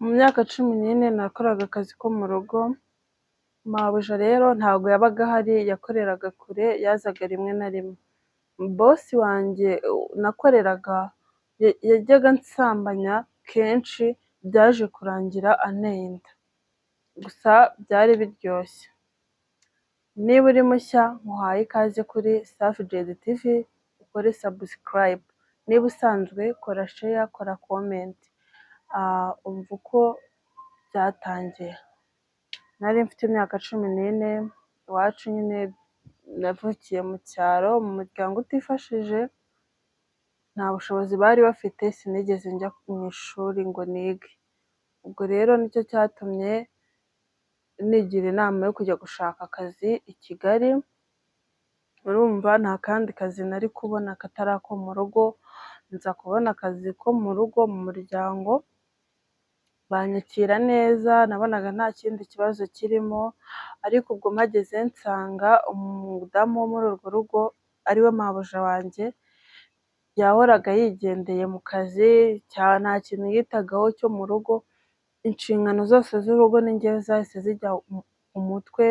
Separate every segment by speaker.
Speaker 1: Mu myaka 14 nakoraga akazi ko mu rugo, mabuja rero ntabwo yabaga ahari, yakoreraga kure, yazaga rimwe na rimwe. Bosi wanjye nakoreraga yajyaga ansambanya kenshi, byaje kurangira anteye inda, gusa byari biryoshye. Niba uri mushya nkuhaye ikaze kuri Safi Jedi TV, ukore subscribe, niba usanzwe kora share, kora comment. Umva uko byatangiye. Nari mfite imyaka 14, iwacu nyine navukiye mu cyaro mu muryango utifashije, nta bushobozi bari bafite, sinigeze njya mu ishuri ngo nige. Ubwo rero nicyo cyatumye nigira inama yo kujya gushaka akazi i Kigali. Urumva nta kandi kazi nari kubona katari ako mu rugo, nza kubona akazi ko mu rugo mu muryango, banyakira neza, nabonaga nta kindi kibazo kirimo. Ariko ubwo mpageze nsanga umudamu wo muri urwo rugo ariwe mabuja wanjye, yahoraga yigendeye mu kazi, nta kintu yitagaho cyo mu rugo. Inshingano zose z'urugo ni njyewe zahise zijya umutwe,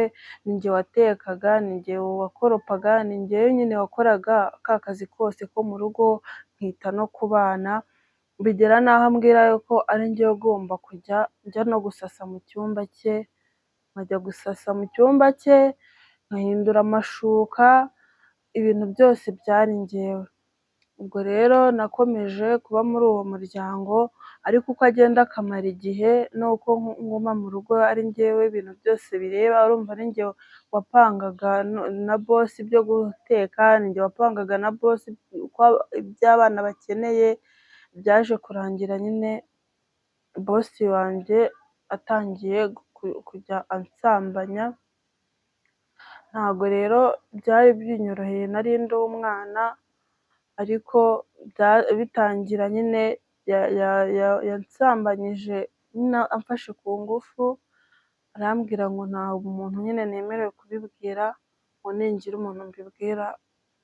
Speaker 1: ni njye watekaga, ni njye wakoropaga, ni njyewe nyine wakoraga ka kazi kose ko mu rugo, nkita no ku bana. Bigera n'aho ambwira yuko ari njyewe ugomba kujya njya no gusasa mu cyumba cye, nkajya gusasa mu cyumba cye, nkahindura amashuka, ibintu byose byari njyewe. Ubwo rero nakomeje kuba muri uwo muryango, ariko uko agenda akamara igihe nuko nguma mu rugo ari njyewe ibintu byose bireba. Urumva ari njye wapangaga na bosi ibyo guteka, ni njye wapangaga na bosi ibyo abana bakeneye. Byaje kurangira nyine bosi wanjye atangiye kujya ansambanya. Ntabwo rero byari binyoroheye, nari ndi umwana, ariko bitangira nyine yansambanyije amfashe ku ngufu, arambwira ngo nta muntu nyine nemerewe kubibwira, ngo ningira umuntu mbibwira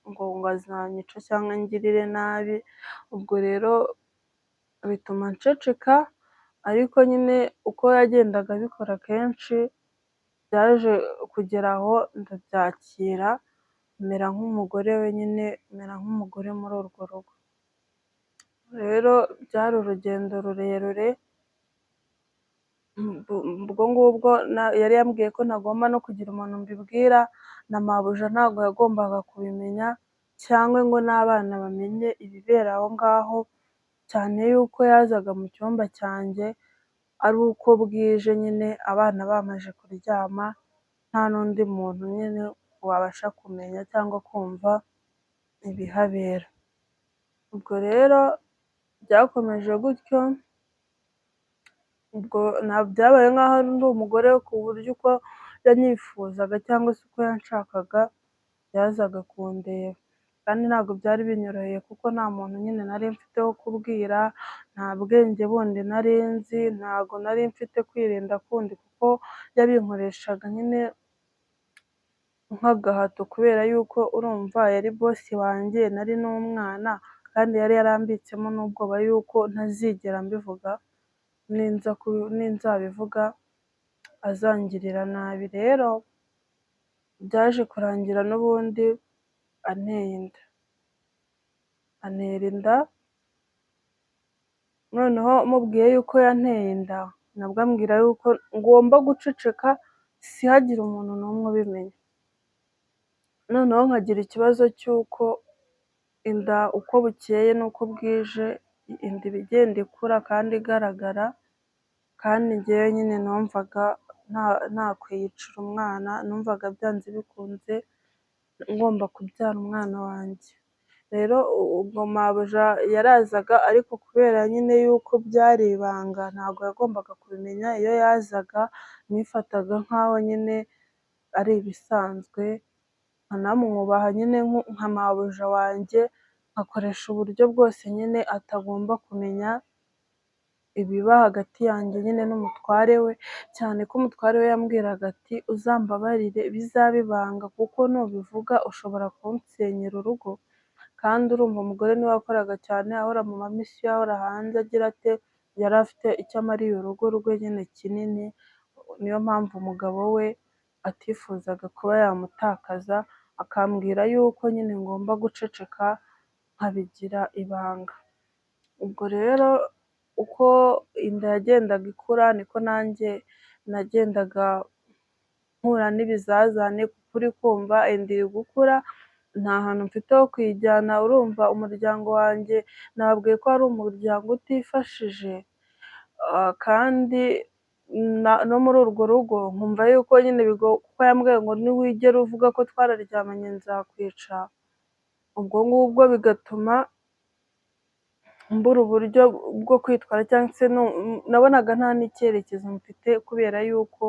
Speaker 1: ngo azanyica cyangwa angirire nabi. Ubwo rero bituma nceceka, ariko nyine uko yagendaga abikora kenshi, byaje kugera aho ndabyakira, mera nk'umugore we nyine, mera nk'umugore muri urwo rugo. Rero byari urugendo rurerure. Ubwo ngubwo yari yambwiye ko ntagomba no kugira umuntu mbibwira, na mabuja ntabwo yagombaga kubimenya, cyangwa ngo n'abana bamenye ibibera aho ngaho, cyane yuko yazaga mu cyumba cyanjye ari uko bwije, nyine abana bamaze kuryama, nta n'undi muntu nyine wabasha kumenya cyangwa kumva ibihabera. Ubwo rero byakomeje gutyo, ubwo byabaye nk'aho ndi umugore ku buryo uko yanyifuzaga cyangwa se uko yanshakaga yazaga kundeba. Kandi ntabwo byari binyoroheye kuko nta muntu nyine nari mfite wo kubwira, nta bwenge bundi nari nzi, ntabwo nari mfite kwirinda kundi, kuko yabinkoreshaga nyine nk'agahato, kubera yuko urumva yari bosi wanjye, nari n'umwana, kandi yari yarambitsemo n'ubwoba yuko ntazigera mbivuga, ninzabivuga azangirira nabi. Rero byaje kurangira n'ubundi anteye inda, antera inda. Noneho mubwiye yuko yanteye inda, nabwo ambwira yuko ngomba guceceka, ntihagire umuntu n'umwe ubimenya. Noneho nkagira ikibazo cy'uko inda uko bukeye n'uko bwije, inda iba igenda ikura kandi igaragara, kandi njyewe nyine numvaga nakwiyicira umwana, numvaga byanze bikunze ngomba kubyara umwana wanjye. Rero ubwo mabuja yarazaga, ariko kubera nyine yuko byari ibanga, ntabwo yagombaga kubimenya. Iyo yazaga nifataga nk'aho nyine ari ibisanzwe, nkanamwubaha nyine nka mabuja wanjye, nkakoresha uburyo bwose nyine atagomba kumenya ibiba hagati yanjye nyine n'umutware we, cyane ko umutware we yambwiraga ati uzambabarire bizabe ibanga, kuko nubivuga ushobora kunsenyera urugo. Kandi urumva umugore niwe wakoraga cyane, ahora mu mamisiyo, ahora hanze agira ate, yari afite icyo amariye urugo rwe nyine kinini, niyo mpamvu umugabo we atifuzaga kuba yamutakaza, akambwira yuko nyine ngomba guceceka nkabigira ibanga. Ubwo rero uko inda yagendaga ikura niko nanjye nagendaga mpura n'ibizazane, kuko uri kumva inda iri gukura nta hantu mfite ho kuyijyana, urumva umuryango wanjye nababwiye ko ari umuryango utifashije, kandi no muri urwo rugo nkumva yuko nyine kuko yambwiye ngo niwigera uvuga ko twararyamanye nzakwica, ubwo ngubwo bigatuma mbura uburyo bwo kwitwara, cyangwa se nabonaga nta n'icyerekezo mfite, kubera yuko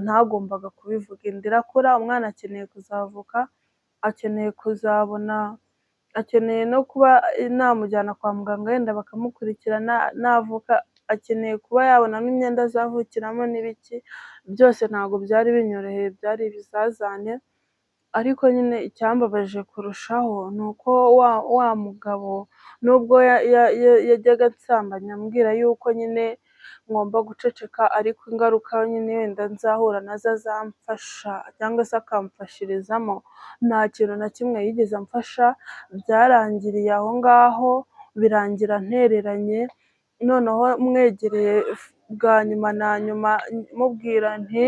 Speaker 1: ntagombaga kubivuga. Inda irakura, umwana akeneye kuzavuka, akeneye kuzabona, akeneye no kuba namujyana kwa muganga wenda bakamukurikirana, navuka akeneye kuba yabona n'imyenda azavukiramo n'ibiki, byose ntabwo byari binyoroheye, byari ibizazane. Ariko nyine icyambabaje kurushaho ni uko wa mugabo nubwo yajyaga ansambanya ambwira yuko nyine ngomba guceceka, ariko ingaruka nyine wenda nzahura nazo azamfasha cyangwa se akamfashirizamo, nta kintu na kimwe yigeze amfasha, byarangiriye aho ngaho, birangira ntereranye. Noneho mwegereye bwa nyuma na nyuma mubwira nti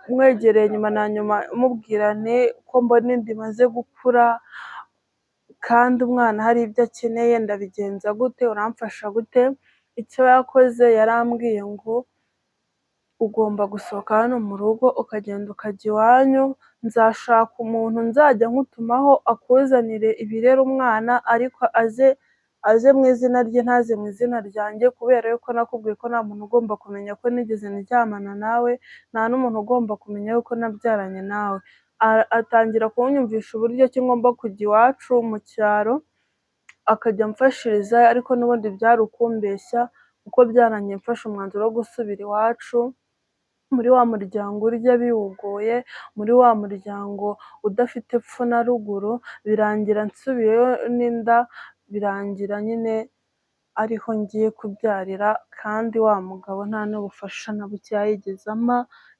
Speaker 1: mwegereye nyuma na nyuma mubwira nti ko mbona inda imaze gukura kandi umwana hari ibyo akeneye, ndabigenza gute, uramfasha gute? Icyo yakoze yarambwiye ngo ugomba gusohoka hano mu rugo ukagenda ukajya iwanyu, nzashaka umuntu nzajya nkutumaho akuzanire ibirera umwana, ariko aze mu izina rye ntaze mu izina ryanjye, kubera yuko nakubwiye ko nta muntu ugomba kumenya ko nigeze ndyamana nawe, nta n'umuntu ugomba kumenya yuko nabyaranye nawe. Atangira kunyumvisha uburyo ki ngomba kujya iwacu mu cyaro akajya amfashiriza, ariko n'ubundi byari ukumbeshya, kuko byarangiye mfashe umwanzuro wo gusubira iwacu, muri wa muryango urya biwugoye, muri wa muryango udafite epfo na ruguru, birangira nsubiyeyo n'inda, birangira nyine ariho ngiye kubyarira, kandi wa mugabo nta n'ubufasha na buke yigeze ampa,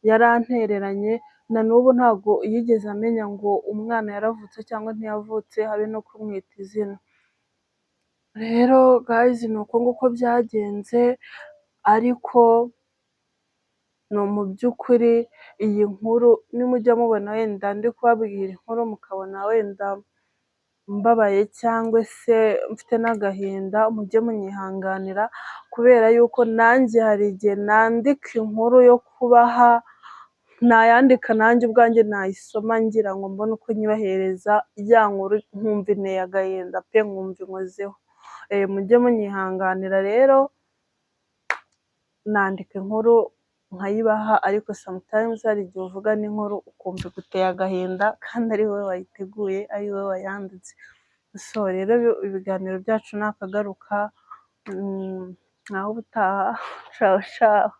Speaker 1: yarantereranye, na n'ubu ntabwo yigeze amenya ngo umwana yaravutse cyangwa ntiyavutse, habe no kumwita izina. Rero gayizi ni uko nguko byagenze, ariko mu by'ukuri iyi nkuru nimujya mubona wenda ndi kubabwira inkuru mukabona wenda mbabaye cyangwa se mfite n'agahinda, mujye munyihanganira, kubera yuko nanjye hari igihe nandika inkuru yo kubaha, nayandika nanjye ubwanjye nayisoma ngira ngo mbone uko nyibahereza, ya nkuru nkumva inteye agahinda pe, nkumva inkozeho. Mujye munyihanganira rero, nandika inkuru nkayibaha, ariko sometimes hari igihe uvuga n'inkuru ukumva iguteye agahinda, kandi ari wowe wayiteguye, ari wowe wayanditse. So rero ibiganiro byacu nakagaruka, naho ubutaha, ciao ciao.